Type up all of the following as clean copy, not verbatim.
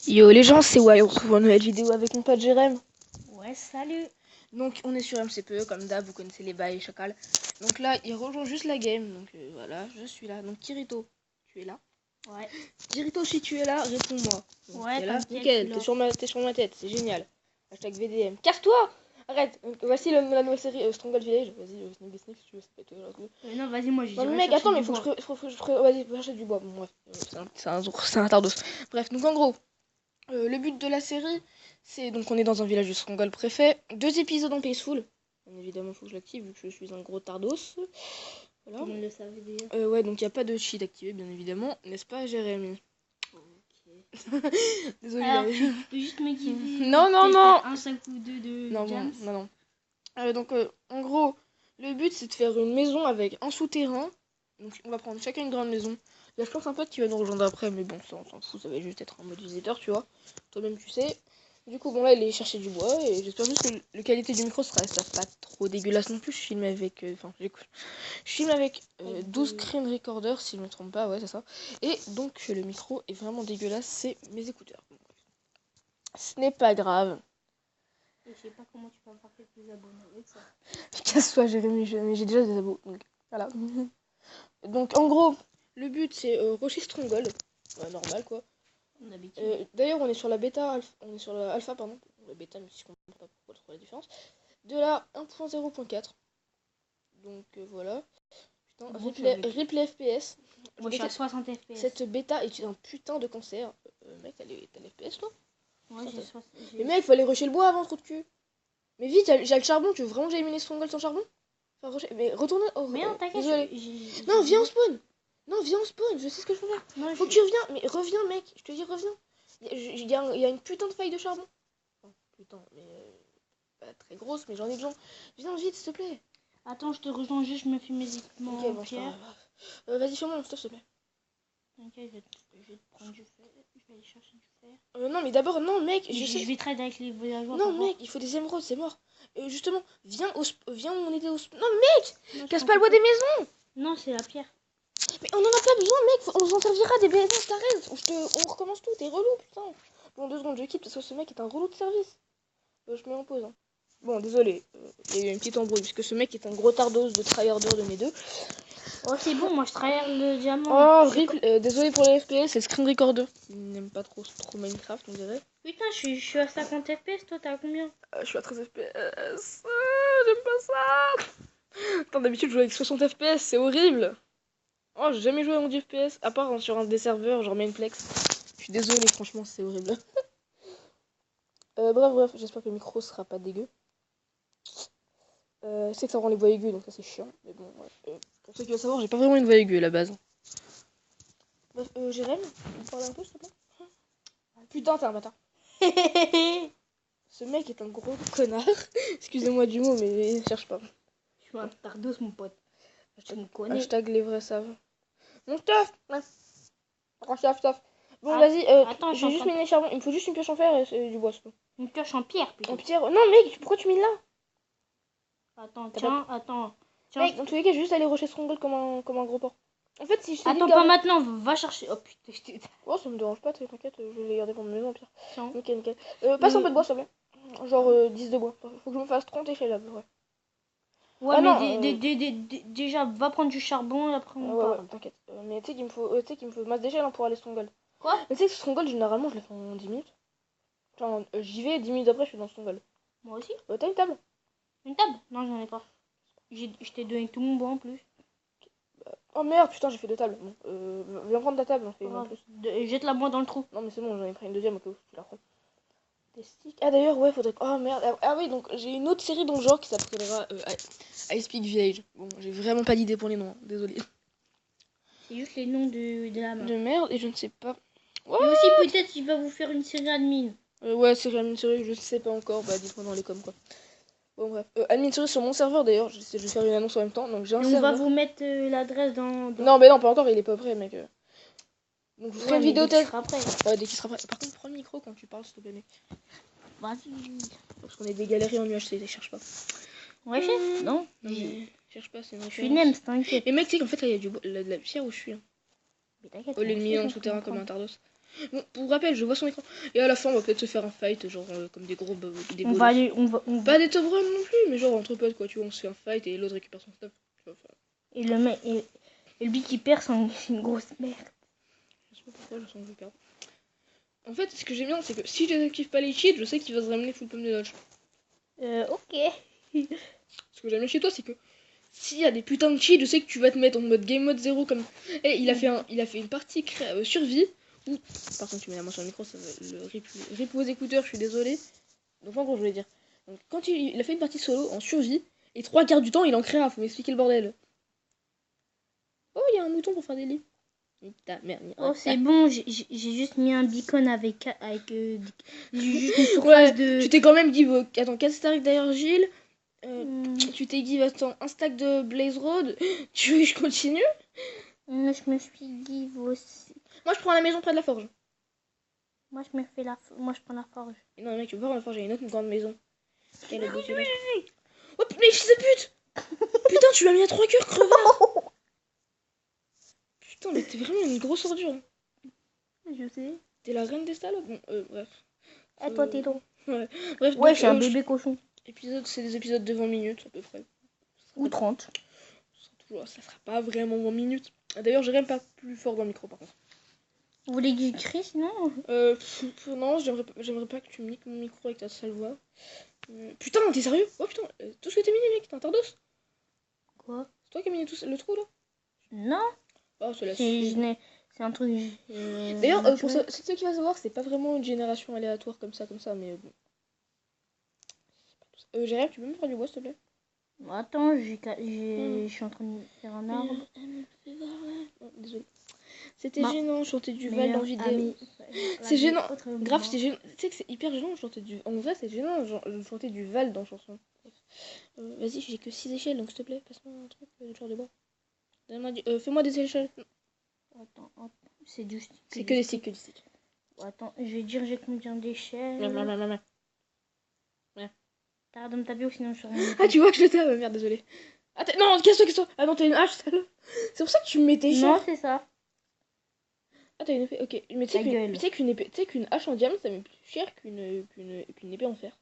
Yo les gens, c'est Wai, on se retrouve dans une nouvelle vidéo avec mon pote Jérém. Ouais, salut. Donc on est sur MCPE, comme d'hab, vous connaissez les bails, chacal. Donc là, il rejoint juste la game, donc voilà, je suis là. Donc Kirito, tu es là? Ouais. Kirito, si tu es là, réponds-moi. Ouais, t'es là? t'inquiète, Nickel, t'es sur ma tête, c'est génial. Hashtag VDM. Casse-toi! Arrête. Donc, voici la nouvelle série Stronghold Village. Vas-y, Sneak si tu veux, ça peut être Non, vas-y, moi, je non mais dirais mec, chercher attends, mais du faut bois. que je vas-y, faut chercher du bois. Bon, bref, c'est un tardos. Bref, donc en gros, le but de la série, c'est donc on est dans un village de Stronghold préfet. 2 épisodes en Peaceful. Bien évidemment, faut que je l'active vu que je suis un gros tardos. Voilà. Tout le monde le savait déjà. Ouais, donc il n'y a pas de cheat activé, bien évidemment. N'est-ce pas, Jérémy? Ok. Désolé. Alors, tu peux juste me guider. Non, non, T'es non. un 5 ou 2 de Non, James. non. Donc, en gros, le but c'est de faire une maison avec un souterrain. Donc, on va prendre chacun une grande maison. Il y a je pense un pote qui va nous rejoindre après, mais bon, ça on s'en fout, ça va juste être un mode visiteur, tu vois. Toi-même, tu sais. Du coup, bon, là, il est chercher du bois et j'espère juste que la qualité du micro sera pas trop dégueulasse non plus. Je filme avec. Je filme avec 12 screen recorders, si je me trompe pas, ouais, c'est ça. Et donc, le micro est vraiment dégueulasse, c'est mes écouteurs. Bon, ce n'est pas grave. Et je sais pas comment tu peux avoir quelques abonnés avec ça. Casse-toi, Jérémy, j'ai déjà des abos. Donc, voilà. Donc, en gros, le but c'est Rocher Stronghold. Ouais, normal quoi. D'ailleurs, on est sur la bêta, on est sur la alpha, pardon. La bêta, mais si je comprends pas pourquoi trop la différence. De la 1.0.4. Donc voilà. Putain, Bon, replay FPS. moi, je suis à 60 FPS. Cette bêta est un putain de cancer. Mec, t'as les FPS toi? Ouais, j'ai 60. Mais mec, faut aller rusher le bois avant, trop de cul. Mais vite, j'ai le charbon, tu veux vraiment que j'aille miner Stronghold sans charbon? Enfin, mais retourne. Mais non, t'inquiète. Non, viens au spawn. Non, viens au spawn, je sais ce que je veux faire. Non, faut que tu reviens, mais reviens, mec, je te dis, reviens. Il y a une putain de faille de charbon. Oh, putain, mais pas très grosse, mais j'en ai besoin. Viens vite, s'il te plaît. Attends, je te rejoins juste, je me fais mes équipements en pierre. Vas-y, fais-moi mon stuff, s'il te plaît. Ok, je vais te prendre du fer. Je vais aller chercher du fer. Non, mais d'abord, non, mec, je vais trade avec les voyageurs. Non, mec, il faut des émeraudes, c'est mort. Justement, viens on était au non, mec, casse pas le bois des maisons. Non, c'est la pierre. Mais on en a pas besoin, mec, on s'en servira des maisons, t'arrêtes. On recommence tout, t'es relou, putain. Bon, 2 secondes, je quitte parce que ce mec est un relou de service. Je mets en pause. Hein. Bon, désolé, il y a eu une petite embrouille puisque ce mec est un gros tardos de tryharder de mes deux. Oh, c'est bon, moi je tryhard le diamant. Oh, rip, désolé pour les FPS, c'est le screen recorder. Il n'aime pas trop Minecraft, on dirait. Putain, je suis à 50 FPS, toi t'as combien? Je suis à 13 FPS. J'aime pas ça. Attends, d'habitude je joue avec 60 FPS, c'est horrible. Oh, j'ai jamais joué en 10 FPS, à part sur un des serveurs, genre Mainplex. Je suis désolé, franchement, c'est horrible. Bref, j'espère que le micro sera pas dégueu. Je sais que ça rend les voix aiguës, donc ça c'est chiant. Mais bon, ouais. Pour ceux qui veulent savoir, j'ai pas vraiment une voix aiguë à la base. Bref, Jérém, tu me parles un peu, s'il te plaît? Putain, t'es un bâtard. Ce mec est un gros connard. Excusez-moi du mot, mais cherche pas. Je suis un tardos, mon pote. Tu me connais. Hashtag les vrais savent. Mon stuff. Stuff. Bon, vas-y, attends, j'ai juste miné charbon. Il me faut juste une pioche en fer et du bois. Une pioche en pierre, plutôt. En pierre? Non, mec, pourquoi tu mines là? Attends, tiens. Mec, dans tous les cas, j'ai juste aller rocher Stronghold comme un gros porc. En fait, si je te attends, pas maintenant, va chercher. Oh putain, oh, ça me dérange pas, t'inquiète, je vais les garder pour ma maison au pire. Tiens. Nickel. Passe un peu de bois, s'il te plaît. Genre 10 de bois. Faut que je me fasse 30 échelles à peu près. Ouais, ah, mais déjà, va prendre du charbon et après on parle. Ouais, t'inquiète. Mais tu sais qu'il me faut masse d'échelle hein, pour aller Stronghold. Quoi? Mais tu sais que Stronghold, généralement, je le fais en 10 minutes. Genre, j'y vais, 10 minutes après, je suis dans Stronghold. Moi aussi. T'as une table? Une table? Non, j'en ai pas. Je t'ai donné tout mon bois en plus. Oh merde, putain, j'ai fait 2 tables. Bon, viens prendre ta table, j'en fais une en plus. Jette-la moi dans le trou. Non, mais c'est bon, j'en ai pris une deuxième au cas où tu la prends. Des sticks. Ah, d'ailleurs, ouais, faudrait. Oh merde. Ah, oui, donc j'ai une autre série dans le genre qui s'appellera Ice Peak Village. Bon, j'ai vraiment pas d'idée pour les noms, hein. Désolé. C'est juste les noms de la map. De merde, et je ne sais pas. What? Et aussi, peut-être il va vous faire une série admin. Ouais, série je sais pas encore. Bah, dites-moi dans les coms, quoi. Bon, bref. Admin série sur mon serveur d'ailleurs. Je vais faire une annonce en même temps. Donc, j'ai un serveur. On va vous mettre l'adresse dans. Non, mais non, pas encore, il est pas prêt, mec. Donc, je ferai une vidéo dès qu'il sera prêt. Ouais, dès qu'il sera prêt. Par contre, prends le micro quand tu parles, s'il te plaît, mec. Vas-y. Parce qu'on est des galériens en UHC, cherche pas. Ouais, chef? Non, cherche pas, c'est une référence. Je suis Nems, t'inquiète. Et mec, tu sais qu'en fait, là, il y a de la pierre où je suis. Hein. Mais t'inquiète. Oh, l'ennemi dans le souterrain comme un tardos. Bon, pour rappel, je vois son écran. Et à la fin, on va peut-être se faire un fight, genre comme des gros... des On beaux va gosses. aller, Pas des top runs non plus, mais genre entre potes, quoi. Tu vois, on se fait un fight et l'autre récupère son stuff. Tu vois, enfin, Et le mec, et lui qui perd, c'est une grosse merde. je sais pas pourquoi, je sens que je vais perdre. En fait, ce que j'aime bien, c'est que si je désactive pas les cheats, je sais qu'il va se ramener full pomme de dodge. Ok. Ce que j'aime bien chez toi, c'est que s'il y a des putains de cheats, je sais que tu vas te mettre en mode game mode 0 comme. Et il a fait une partie survie où. Par contre, tu mets la main sur le micro, ça va le rip aux écouteurs, je suis désolé. Donc, en gros, je voulais dire. Donc, quand il a fait une partie solo en survie, et 3 quarts du temps, il en créa, faut m'expliquer le bordel. Oh, il y a un mouton pour faire des lits. Putain, merde. Oh, c'est bon, j'ai juste mis un beacon avec j'ai juste une surface de... Tu t'es quand même give. Attends, 4 stacks d'ailleurs, Gilles. Tu t'es give, attends, un stack de Blaze Road. Tu veux que je continue? Je me suis give aussi. Moi, je prends la maison près de la forge. Moi, je prends la forge. Non, mec, tu veux voir la forge, j'ai une autre grande maison. Quelle est dégueulasse. Oh, mais fils de pute! Putain, tu l'as mis à 3 cœurs, crevard! Putain, mais t'es vraiment une grosse ordure. Je sais. T'es la reine des salopes. Bon, bref. Ah, toi, t'es long. Ouais, bref. Ouais, je suis un bébé cochon. C'est des épisodes de 20 minutes, à peu près. Ou 30. Ça sera pas vraiment 20 minutes. D'ailleurs, j'irai pas plus fort dans le micro, par contre. Vous voulez que j'écris sinon? Non, j'aimerais pas que tu miques mon micro avec ta sale voix. Putain, t'es sérieux? Oh putain, tout ce que t'as mis, mec, t'es un tardos? Quoi? C'est toi qui as mis le trou là? Non. Oh, c'est la C'est un truc. D'ailleurs, pour ceux qui vont savoir, c'est pas vraiment une génération aléatoire comme ça, mais bon. Jérémy, tu peux me faire du bois, s'il te plaît? Attends, je suis en train de faire un arbre. Oh, désolé. C'était gênant, chanter du Val dans vidéo. C'est gênant. Grave, c'est gênant. Tu sais que c'est hyper gênant de chanter du... En vrai, c'est gênant de chanter du Val dans chanson. Vas-y, j'ai que 6 échelles, donc s'il te plaît, passe-moi un truc, genre de bois. Fais-moi des échelles. Attends, c'est du stick. C'est que des sticks, Attends, je vais dire j'ai combien d'échelles. T'arrêtes de me taper ou sinon je serai... Ah, tu vois que je le tape, merde, désolé. Attends, non, casse-toi. Ah non, t'as une hache, sale. C'est pour ça que tu me mettais cher. Non, c'est ça. Ah, t'as une épée, ok. Mais tu sais qu'une hache en diamant, ça met plus cher qu'une épée en fer.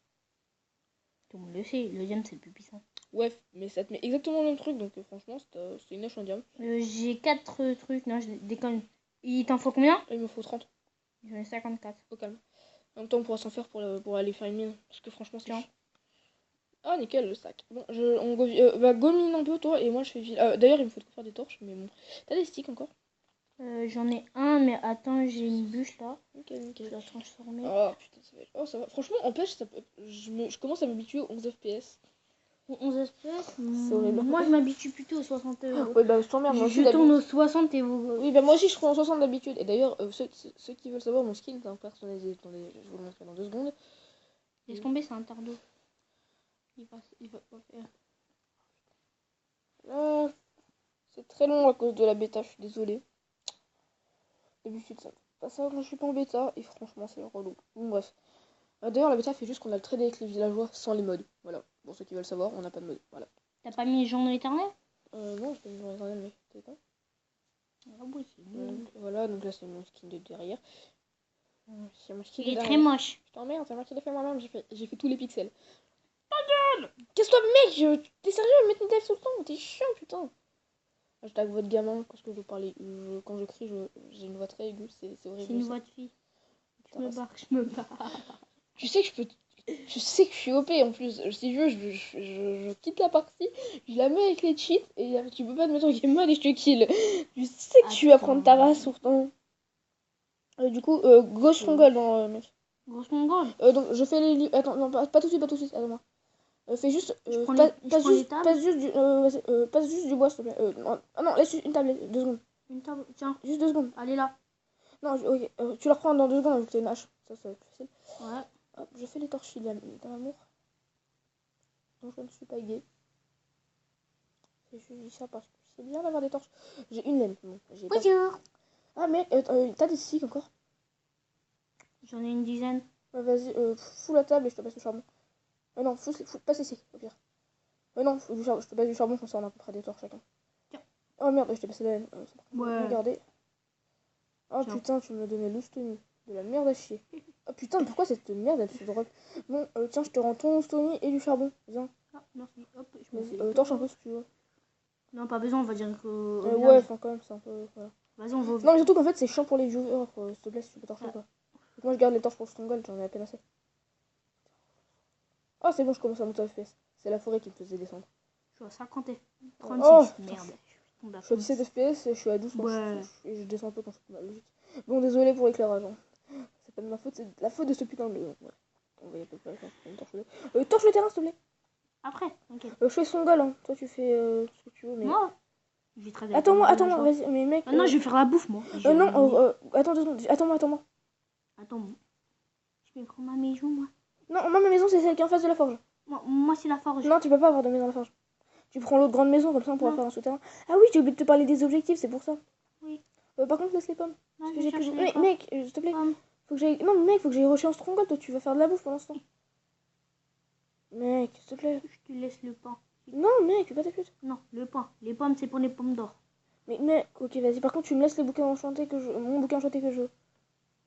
Tout le monde le sait, le diamant c'est le plus puissant. Ouais, mais ça te met exactement le même truc, donc franchement, c'est une hache en diamant. J'ai 4 trucs, non, je déconne. Il t'en faut combien? Il me faut 30. J'en ai 54. Au calme. En même temps, on pourra s'en faire pour aller faire une mine. Parce que franchement, c'est chiant. Ah, nickel, le sac. Bon, on gomine un peu, toi, et moi, je fais ville. D'ailleurs, il me faut faire des torches, mais bon. T'as des sticks encore? J'en ai un, mais attends, j'ai une bûche là. Nickel. Je dois transformer. Oh, putain, ça va. Oh, ça va. Franchement, en pêche, je commence à m'habituer aux 11 FPS. 11 FPS. C'est horrible. Moi, je m'habitue plutôt aux 60 euros. Ouais, bah, je t'emmerde. Je tourne aux 60 et vous... Oui, bah, moi aussi, je prends en 60 d'habitude. Et d'ailleurs, ceux qui veulent savoir, mon skin est un personnalisé. Attendez, je vais vous le montrer dans 2 secondes. Laisse tomber, c'est un tardo. Il va pas faire. C'est très long à cause de la bêta, je suis désolée. D'habitude, ça pas ça quand je suis pas en bêta. Et franchement, c'est relou. Bon, bref. D'ailleurs, la bêta fait juste qu'on a le trade avec les villageois sans les modes. Voilà. Pour ceux qui veulent savoir, on n'a pas de mode. Voilà. T'as pas mis journée éternelle? Non, je peux mis journée éternelle, mais t'es pas. Ah oui, c'est bon. Voilà, donc là, c'est mon skin de derrière. C'est mon skin Il est très moche. Je t'emmerde, c'est moi qui l'ai fait moi-même. J'ai fait tous les pixels. Ta gueule! Qu'est-ce que toi, mec? T'es sérieux? Mettre une dev tout le temps? T'es chiant, putain. Je tag votre gamin parce que je parlais. Quand je crie, j'ai une voix très aiguë. C'est horrible. C'est une voix de fille. Je me barre. Tu sais que je peux. Tu sais que je suis OP en plus. Si je veux, je quitte la partie, je la mets avec les cheats et tu peux pas te mettre en game mode et je te kill. Je sais que tu vas prendre ta race pourtant. Du coup, Ghost Stronghold dans mec. Ghost Stronghold. Donc je fais les. Attends, non, pas tout de suite, Attends-moi. Fais juste. Passe juste du bois s'il te plaît. Non, laisse une table, 2 secondes. Une table, tiens. Juste 2 secondes. Allez là. Non, ok. Tu la reprends dans 2 secondes, c'est une hache. Ça va être facile. Ouais. Hop, je fais les torches dans l'amour. Non, je ne suis pas gay. Je dis ça parce que c'est bien d'avoir des torches. J'ai une laine. Bon, Bonjour. Ah, mais t'as des sticks encore? J'en ai une dizaine. Vas-y, fous la table et je te passe le charbon. Non, passe ici, au pire. Non, je te passe du charbon, comme ça on a à peu près des torches chacun. Tiens. Oh merde, je t'ai passé la laine. Ouais. Regardez. Oh Tiens. putain, tu m'as donné l'Oustonie. De la merde à chier. Oh putain, pourquoi cette merde elle se drop? Bon, tiens, je te rends ton Oustonie et du charbon. Viens, Ah, merci. Hop, je me vas-y. fais Torche un peur. peu si tu veux. Non, pas besoin, on va dire que au Ouais, village. enfin quand même, c'est un peu. Voilà. Vas-y, on va au Non, mais surtout qu'en fait, c'est chiant pour les viewers, s'il te plaît, si tu peux torcher Ah. quoi. Donc, moi, je garde les torches pour Stronghold, j'en ai à peine assez. Oh, c'est bon, je commence à monter à FPS. C'est la forêt qui me faisait descendre. Je suis à 50 et Oh, 36. Merde. je suis à 17 FPS et je suis à 12 quand Ouais. et je descends un peu quand je suis mal logique. Bon, désolé pour l'éclairage. Hein. C'est pas de ma faute, c'est de la faute de ce putain de. Ouais. On va y à peu près quand je fais une torche. Torche le terrain, s'il te plaît. Après, ok. Je fais son goal, hein. Toi, tu fais ce que tu veux. Mais... Moi, je vais trader. Attends-moi, vas-y. Mais mec. Ah non, je vais faire la bouffe, moi. Non, attends 2 secondes. Attends-moi. Attends, je vais prendre ma maison, moi. Non, moi, ma maison, c'est celle qui est en face de la forge. Moi c'est la forge. Non, tu peux pas avoir de maison à la forge. Tu prends l'autre grande maison, comme ça on pourra Non. faire un souterrain. Ah oui, j'ai oublié de te parler des objectifs, c'est pour ça. Oui. Par contre, laisse les pommes. Non, Parce je que vais j'ai que... chercher les Mais, pommes. mec, s'il te plaît. Pommes. Faut que j'aille. Non, mais mec, faut que j'aille rusher en stronghold. Toi, tu vas faire de la bouffe pour l'instant. Mec, s'il te plaît. Je te laisse le pain. Non, mec, fais pas ta pute. Non, le pain. Les pommes, c'est pour les pommes d'or. Mais, mec, ok, vas-y. Par contre, tu me laisses les bouquins enchantés que je. Mon bouquin enchanté que je veux.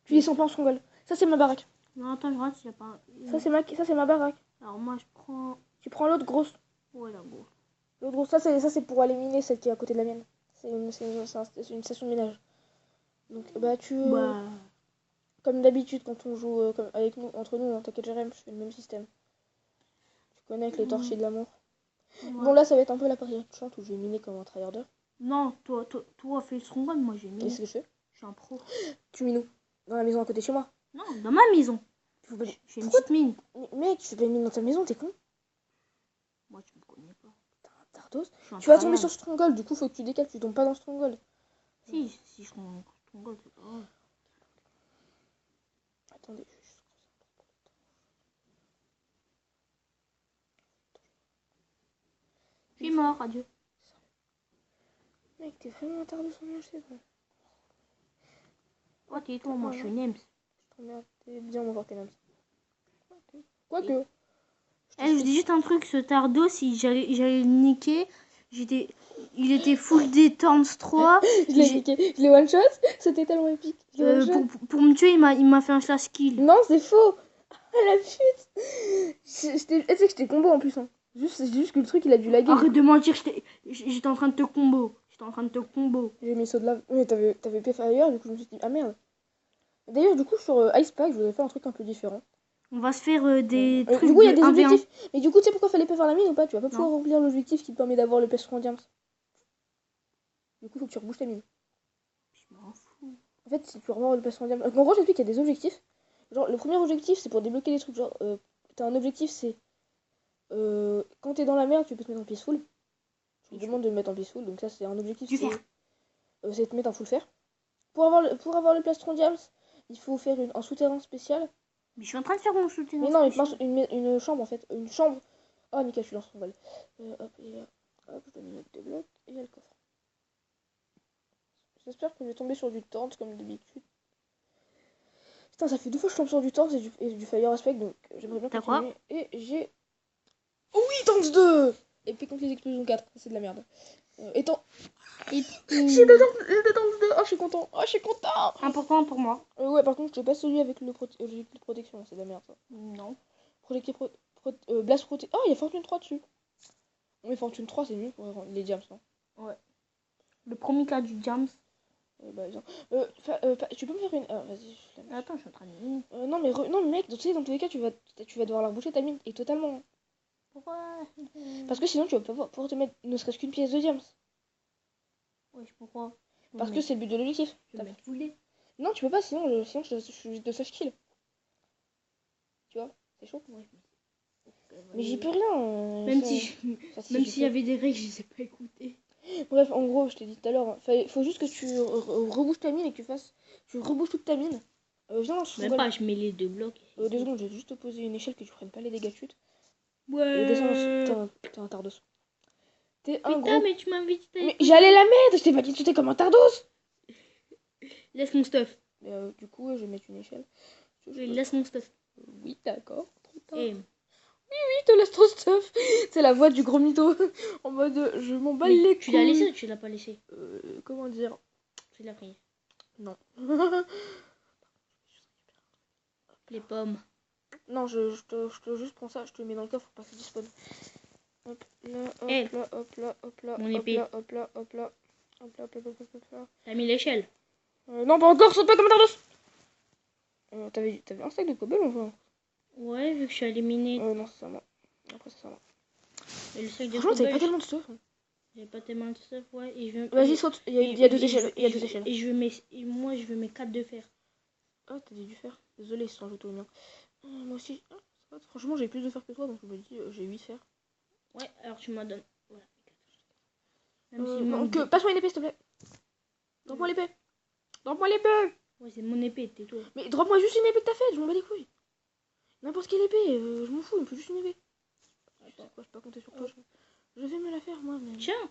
Tu les sens pas en stronghold. Ça, c'est ma baraque. Non, attends, je regarde s'il n'y a pas. Ça, c'est ma baraque. Alors, moi, je prends. Tu prends l'autre grosse. Ouais, la go. L'autre grosse, ça, c'est pour aller miner celle qui est à côté de la mienne. C'est une station de minage. Donc, bah, Bah. comme d'habitude, quand on joue comme avec nous, entre nous, hein, t'inquiète, Jérém, je fais le même système. Tu connais avec les torchis de l'amour. Ouais. Bon, là, ça va être un peu la période chante où je vais miner comme un tryharder. Non, toi, fais le stronghold, moi, j'ai Et mis. c'est ce que je fais. Je suis un pro. Tu mines où? Dans la maison à côté de chez moi. Non, dans ma maison. Faut pas- J'ai une petite mine. Mais, mec, tu fais pas une mine dans ta maison, t'es con? Moi, tu me connais pas. T'as un tardos. Je suis un Tu vas tomber travail. sur Stronghold, du coup, faut que tu décales, tu tombes pas dans Stronghold. Si je prends stronghold, c'est pas grave. Attendez, Je suis mort, adieu. Mec, t'es vraiment un tardos en manger, toi. Oh, tais-toi, moi, je suis une ems. Je t'emmerde, t'es bien mon tes names. Quoique. Eh, je dis juste un truc, ce tardo, si j'allais le niquer, il était full des Thorns 3. Je l'ai niqué, je l'ai one shot, c'était tellement épique. Je l'ai one shot. Pour me tuer, il m'a fait un slash kill. Non, c'est faux. Ah la pute. Tu sais que j'étais combo en plus. Hein. C'est juste que le truc il a dû laguer. Arrête de mentir, j'étais en train de te combo. J'ai mis saut de lave. Mais t'avais P-Fire, du coup je me suis dit, ah merde. D'ailleurs, du coup, sur Ice Pack, je voudrais faire un truc un peu différent. On va se faire des trucs. Du coup, il y a des 1v1. objectifs. Mais du coup, tu sais pourquoi fallait pas faire la mine ou pas? Tu vas pas pouvoir remplir l'objectif qui te permet d'avoir le PS3 diamant. Du coup, faut que tu rebouches ta mine. Je m'en fous. En fait, si tu veux avoir le PS3 diamant. En gros, j'explique qu'il y a des objectifs. Genre, le premier objectif, c'est pour débloquer des trucs. Genre, t'as un objectif, c'est. Quand t'es dans la merde, tu peux te mettre en peaceful. Tu me demandes de me mettre en peaceful, donc ça, c'est un objectif. Du fer. C'est de te mettre en full fer. Pour avoir le plastron diams, il faut faire un souterrain spécial. Mais je suis en train de faire mon souterrain. Mais non, une chambre en fait. Une chambre. Oh, nickel, je suis dans son vol. Hop, et là. Hop, je donne des blocs et il y a le coffre. J'espère que je vais tomber sur du torrent comme d'habitude. Putain, ça fait 2 fois que je tombe sur du torrent et du fire aspect, donc j'aimerais bien continuer. Et j'ai. Oh oui, torrent 2. Et puis contre les explosions 4, c'est de la merde. Étant. J'ai deux torrents 2. Oh, je suis content. Oh, je suis content. Important pour moi. Ouais, par contre, je te passe celui avec le objectif de protection, c'est de la merde ça. Non. Blast Prote. Oh, il y a Fortune 3 dessus. Mais Fortune 3, c'est mieux pour les diams. Hein. Ouais. Le premier cas du Jams. Bah, viens. Tu peux me faire une. Ah, vas-y, je la mets. Attends, je suis en train de miner. Non, mais mec, tu sais, dans tous les cas, tu vas devoir la reboucher ta mine. Et totalement. Pourquoi? Parce que sinon, tu vas pas pouvoir te mettre ne serait-ce qu'une pièce de diams. Ouais, pourquoi? Parce que c'est le but de l'objectif. Je vais mettre voulé. Non, tu peux pas, sinon je suis de slash kill. Tu vois, c'est chaud. Ouais, mais j'y peux rien. Même s'il y avait des règles, je les ai pas écoutées. Bref, en gros, je t'ai dit tout à l'heure, faut juste que tu rebouches ta mine et que tu rebouches toute ta mine. Viens dans ce Même pas, je mets les 2 blocs. 2 secondes, je vais juste te poser une échelle que tu prennes pas les dégâts de chute. Ouais. Et descends, t'es un tardos. T'es un Putain, gros. mais tu m'invites. Mais j'allais la mettre, je t'ai pas dit que tu étais comme un tardos. Laisse mon stuff. Du coup, je vais mettre une échelle. Laisse mon stuff. Oui, d'accord. Trop tard. Eh. Oui, te laisse ton stuff. C'est la voix du gros mytho. En mode, je m'en bats les couilles. Tu l'as laissé ou tu l'as pas laissé? Comment dire? Tu l'as pris. Non. Les pommes. Non, je te juste prends ça, je te le mets dans le coffre pour pas que ça despawn. Hop là, hop Eh, là, hop là, hop là, mon hop épée. là, hop là, hop là, hop là, hop là, hop là, hop là. T'as mis l'échelle. Non, pas encore, saute pas comme un tardos. T'avais un sac de cobble ou pas? Ouais, vu que je suis éliminé. Non, c'est ça, moi. Après, c'est ça, moi. Et le sac de Franchement, t'avais pas cobble, tellement de stuff. j'ai pas tellement de stuff, ouais. Et je veux... Vas-y, saute, il y a deux échelles, il y a deux échelles. Et moi, je veux mes 4 de fer. Ah, t'as dit du fer. Désolé, ils sont ajoutés au mien. Moi aussi. Ah, ça va, franchement, j'ai plus de fer que toi, donc je me dis, j'ai 8 fer. Ouais, alors tu m'en donnes. Voilà. Même si Donc, passe-moi une épée, s'il te plaît. Drop-moi l'épée. Drop-moi l'épée. Ouais, c'est mon épée, tais-toi. Mais drop-moi juste une épée que t'as faite, je m'en bats les couilles. N'importe quelle épée, je m'en fous, il me faut juste une épée. Attends, quoi, je peux pas compter sur toi. Je vais me la faire, moi, mais. Tiens,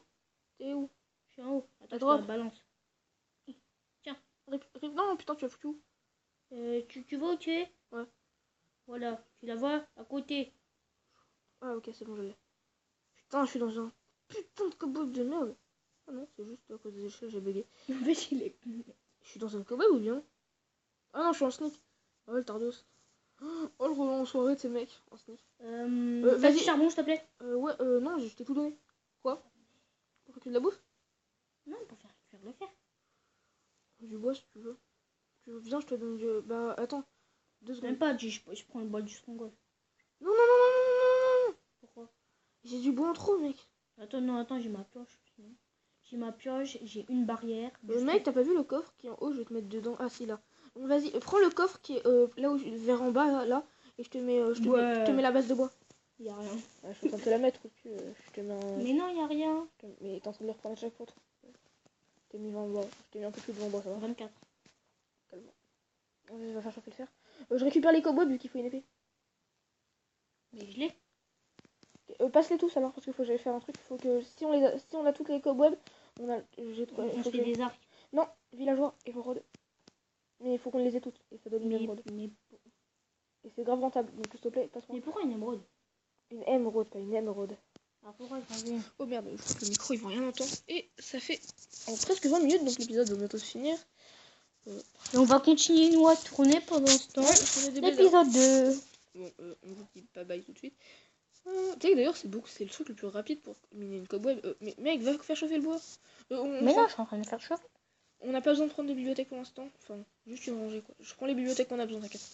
T'es où? je suis en haut. Attends, je te drop. la balance. Non, putain, tu as foutu où? Tu vois où tu es? Ouais. Voilà, tu la vois à côté. Ah, ok, c'est bon, je l'ai. Putain, je suis dans un putain de cobweb de merde. Ah non, c'est juste à cause des échelles, j'ai bugué. En fait, il est. Je suis dans un cobweb ou bien? Ah non, je suis en sneak. Ah ouais, le tardos. Oh, le relou en soirée de ces mecs en sneak. Vas-y, charbon, s'il te plaît. Ouais, non, je t'ai tout donné. Quoi? Pour que tu de la bouffes? Non, pour faire le fer. Du bois si tu veux. Tu veux bien, je te donne du. Bah, attends. 2 secondes. Même pas, je prends le bol du stronghold. Non, non, non, non, non, non, non. Pourquoi? J'ai du bois en trop, mec. Attends, j'ai ma pioche. J'ai ma pioche, j'ai une barrière. Mec, t'as pas vu le coffre qui est en haut? Je vais te mettre dedans. Ah, si, là. Donc, vas-y, prends le coffre qui est là où vers en bas, là. Et je te mets, je te mets la base de bois. Y'a rien. Ouais, je suis en train de te la mettre au-dessus. Je te mets un. Mais non, y'a rien. Mais t'es en train de le reprendre à chaque fois. Je t'ai mis 20 bois. Je t'ai mis un peu plus de 20 bois, ça va. 24. Calme-moi. Je vais faire chauffer le fer. Je récupère les cobwebs vu qu'il faut une épée. Mais je l'ai. Passe-les tous alors parce qu'il faut que j'aille faire un truc. Il faut que si on a toutes les cobwebs, on a. J'ai de quoi. On se fait des arcs. Non, villageois, émeraude. Mais il faut qu'on les ait toutes. Et ça donne une émeraude. Et c'est grave rentable. Donc s'il te plaît, passe-moi. Mais pourquoi une émeraude? Une émeraude, pas une émeraude. Alors pourquoi j'en ai? Oh merde, je crois que le micro ils vont rien entendre. Et ça fait presque 20 minutes donc l'épisode va bientôt se finir. Et on va continuer nous à tourner pendant ce temps. Ouais, L'épisode 2. Bon, on vous dit pas bye tout de suite. Tu sais que d'ailleurs c'est le truc le plus rapide pour miner une cobweb. Mais mec, va faire chauffer le bois. Mais non, je suis en train de faire chauffer. On n'a pas besoin de prendre des bibliothèques pour l'instant. Enfin, juste une rangée quoi. Je prends les bibliothèques qu'on a besoin, t'inquiète.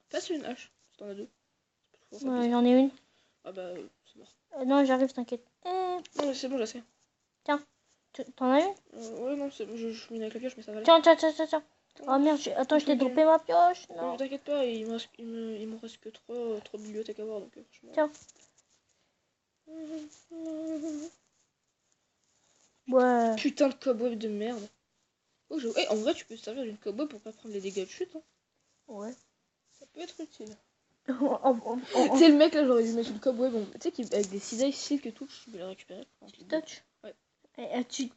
Passe une hache, si t'en as deux. Ouais, j'en ai une. Ah bah, c'est mort. Non, j'arrive, t'inquiète. Non, mais c'est bon, j'essaie. Tiens, t'en as une? Ouais, non, c'est bon, je mine avec la pioche, mais ça va aller. Tiens. Oh merde, attends, je t'ai dopé ma pioche. Non, Non. t'inquiète pas, il me reste que 3 bibliothèques à voir, donc franchement. Tiens. Ouais. Putain de cobweb de merde. Oh, en vrai, tu peux te servir d'une cobweb pour pas prendre les dégâts de chute. Hein. Ouais. Ça peut être utile. Tu sais, le mec là, j'aurais dû mettre une cobweb. Tu sais, avec des cisailles silk et tout, je vais la récupérer. touch. Ouais. Tu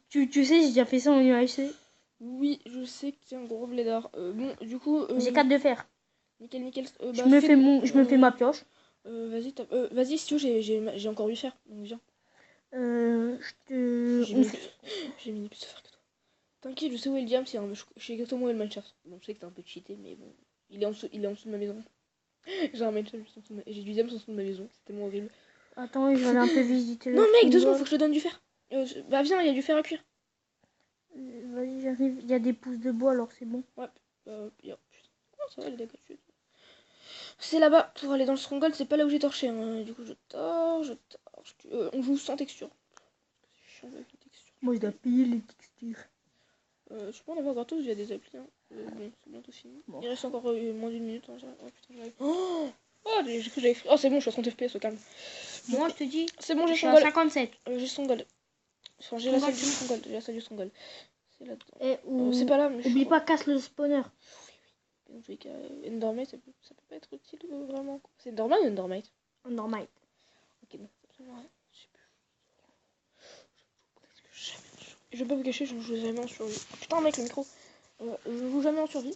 sais, j'ai déjà fait ça en UHC. Oui, je sais que t'es un gros blédard. Bon, du coup. J'ai 4 de fer. Nickel. Je me fais ma pioche. Vas-y, si tu veux, j'ai encore 8 fer. Donc viens. J'ai mis plus de fer que toi. T'inquiète, je sais où est le diam, je sais exactement où est le mineshaft. Bon, je sais que t'es un peu cheaté, mais bon. Il est en dessous de ma maison. J'ai un mineshaft juste en dessous de j'ai du diam en dessous de ma maison. C'est tellement horrible. Attends, je vais aller un peu visiter le. Non, mec, 2 secondes, faut que je te donne du fer. Bah, viens, il y a du fer à cuire. Vas-y, j'arrive. Il y a des pousses de bois, alors c'est bon. Ouais, putain. Oh, ça va, les dégâts de chute. C'est là-bas, pour aller dans le stronghold, c'est pas là où j'ai torché. Hein. Du coup, je torche. On joue sans texture. C'est chiant avec les textures. Moi, je dois payer les textures. Je peux en avoir gratos via des applis. Hein. Bon, c'est bientôt fini. Bon. Il reste encore moins d'une minute. Hein. Oh putain, j'arrive. Oh, j'ai cru que j'avais. Oh, c'est bon, je suis à 30 FPS, au calme. Moi, je te dis. C'est bon, j'ai son gold. 57. J'ai son gold. Enfin, j'ai la salle du stronghold. C'est là-dedans. Et c'est pas là, mais. Oublie pas, casse le spawner. Dans tous les cas, Endermite, ça peut pas être utile vraiment. C'est Endermite ou Endermite? Endermite. Ok, non, absolument rien. Je sais plus. Je vais pas vous cacher, je joue jamais en survie. Putain, mec, le micro. Je joue jamais en survie.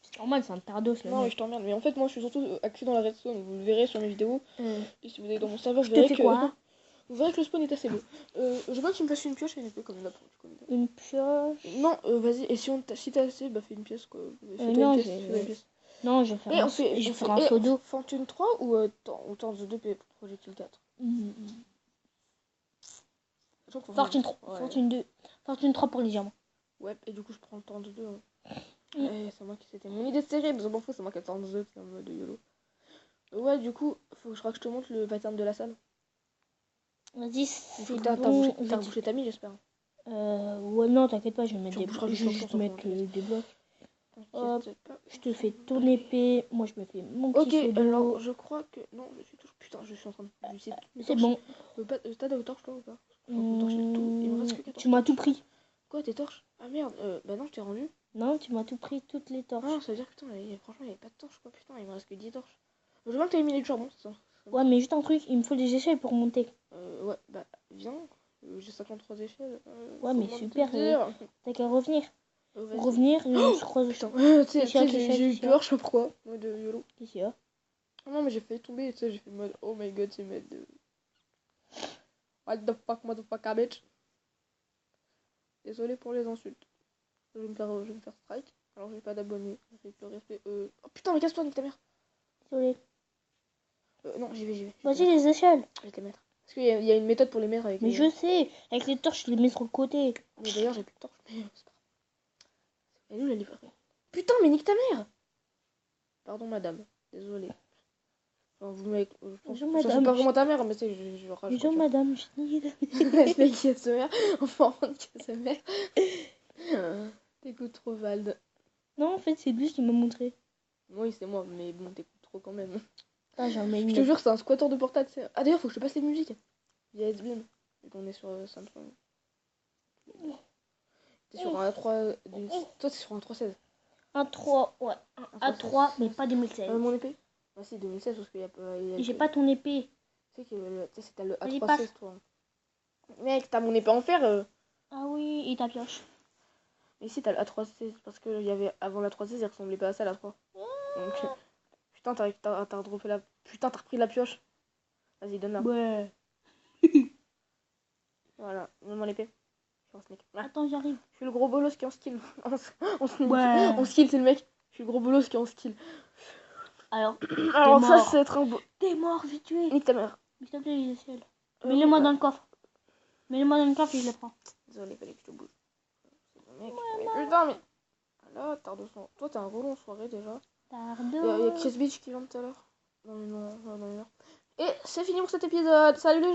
C'est normal, c'est un tardos là. Non, mais je t'emmerde. Mais en fait, moi, je suis surtout axé dans la redstone. Vous le verrez sur mes vidéos. Et si vous allez dans mon serveur, je vous verrez te fais que. quoi? Vous verrez que le spawn est assez beau. Je veux bien que tu me fasses une pioche et une épée comme d'hab. Une pioche. Non, vas-y, et si t'as assez, bah fais une pièce quoi. Fais-toi non, une pièce, fais-toi une pièce. Non, je vais faire Et un, on fait, je on vais faire fait un seau d'eau. Fortune 3 ou Temps de 2 pour projectile 4. Fortune 3. Ouais. Fortune 2. Fortune 3 pour les diamants. Ouais, et du coup je prends le temps de 2. C'est moi qui c'était mon idée de série, parce que c'est moi qui ai le temps de 2, c'est en mode YOLO. Ouais, du coup, je crois que je te montre le pattern de la salle. Vas-y, c'est T'as bon. rebouché ta mie, j'espère. Ouais, non, t'inquiète pas, je vais mettre des blocs. Hop, je te fais ton épée. Moi, je me fais mon petit seau d'eau. Alors, je crois que... Non, je suis toujours... Putain, je suis en train de... C'est bon. T'as des torches, toi, ou pas? Il me reste que 14 tu m'as tout pris. Quoi, tes torches? Ah merde, bah non, je t'ai rendu. Non, tu m'as tout pris, toutes les torches. Ah, ça veut dire, putain, franchement, il n'y avait pas de torches, quoi. Putain, il me reste que 10 torches. Je vois que t'as mis du charbon, c'est ça. Ouais, mais juste un truc, il me faut des échelles pour monter. Ouais, bah, viens. J'ai 53 échelles. Ouais, mais super. T'as qu'à revenir. Revenir, je croise. Putain, j'ai eu peur, je sais pas pourquoi. Mode YOLO. Qu'est-ce qu'il y a? Non, mais j'ai failli tomber, tu sais, j'ai fait mode oh my god, c'est mode what the fuck, motherfucker, bitch. Désolé pour les insultes. Je vais me faire strike. Alors, j'ai pas d'abonnés. Avec le respect. Oh putain, mais casse-toi, nique ta mère. Désolé. Non, j'y vais. Vas-y, les échelles. Je vais te les mettre. Parce qu'il y a une méthode pour les mettre avec mais je sais, avec les torches, je les mets sur le côté. Mais d'ailleurs, j'ai plus de torches. Mais c'est pas grave. Elle est où la livraison? Putain, mais nique ta mère. Pardon, madame. Désolé. Enfin, Bonjour, je madame. suis pas vraiment ta mère, mais c'est je rage. Bonjour, madame. Je dis Snake qui a sa mère. Enfin, qui a sa mère. T'écoutes trop, Vald. Non, en fait, c'est lui qui m'a montré. Oui, c'est moi, mais bon, t'écoutes trop quand même. Ah, j'en mets une. Je te jure, c'est un squatter de portable. Ah, d'ailleurs, faut que je te passe les musiques. Yes, bien. Vu qu'on est sur Samsung. T'es sur un A3. Toi, t'es sur un 316. Un 3, ouais. Un A3, mais pas 2016. Mon épée? Ah, si, 2016, parce qu'il y a pas. J'ai pas ton épée. Tu sais que t'as le Vas-y, A316, toi. Mec, t'as mon épée en fer. Ah oui, et ta pioche. Mais si, t'as le A316, parce que y avait avant la 316, il ressemblait pas à ça, la 3. Donc, putain, t'as redroppé la. Putain, t'as repris la pioche. Vas-y, donne-la. Ouais. Voilà, donne-moi l'épée. Attends, j'arrive. Je suis le gros bolos qui est en skill. Ouais. En skill, c'est le mec. Je suis le gros bolos qui est en skill. Alors ça, c'est être un beau. T'es mort, vite tué. Nique ta mère. S'il te plaît, les échelles. Mets-les-moi dans le coffre. Mets-les-moi dans le coffre et je les prends. Désolé, fallait que je te bouge. Mec, mais putain, mais. Là, Tardo. Toi, t'es un relou en soirée déjà. Tardo. Il y a Chris Beach qui vient tout à l'heure. Dans une heure. Et c'est fini pour cet épisode. Salut les gens.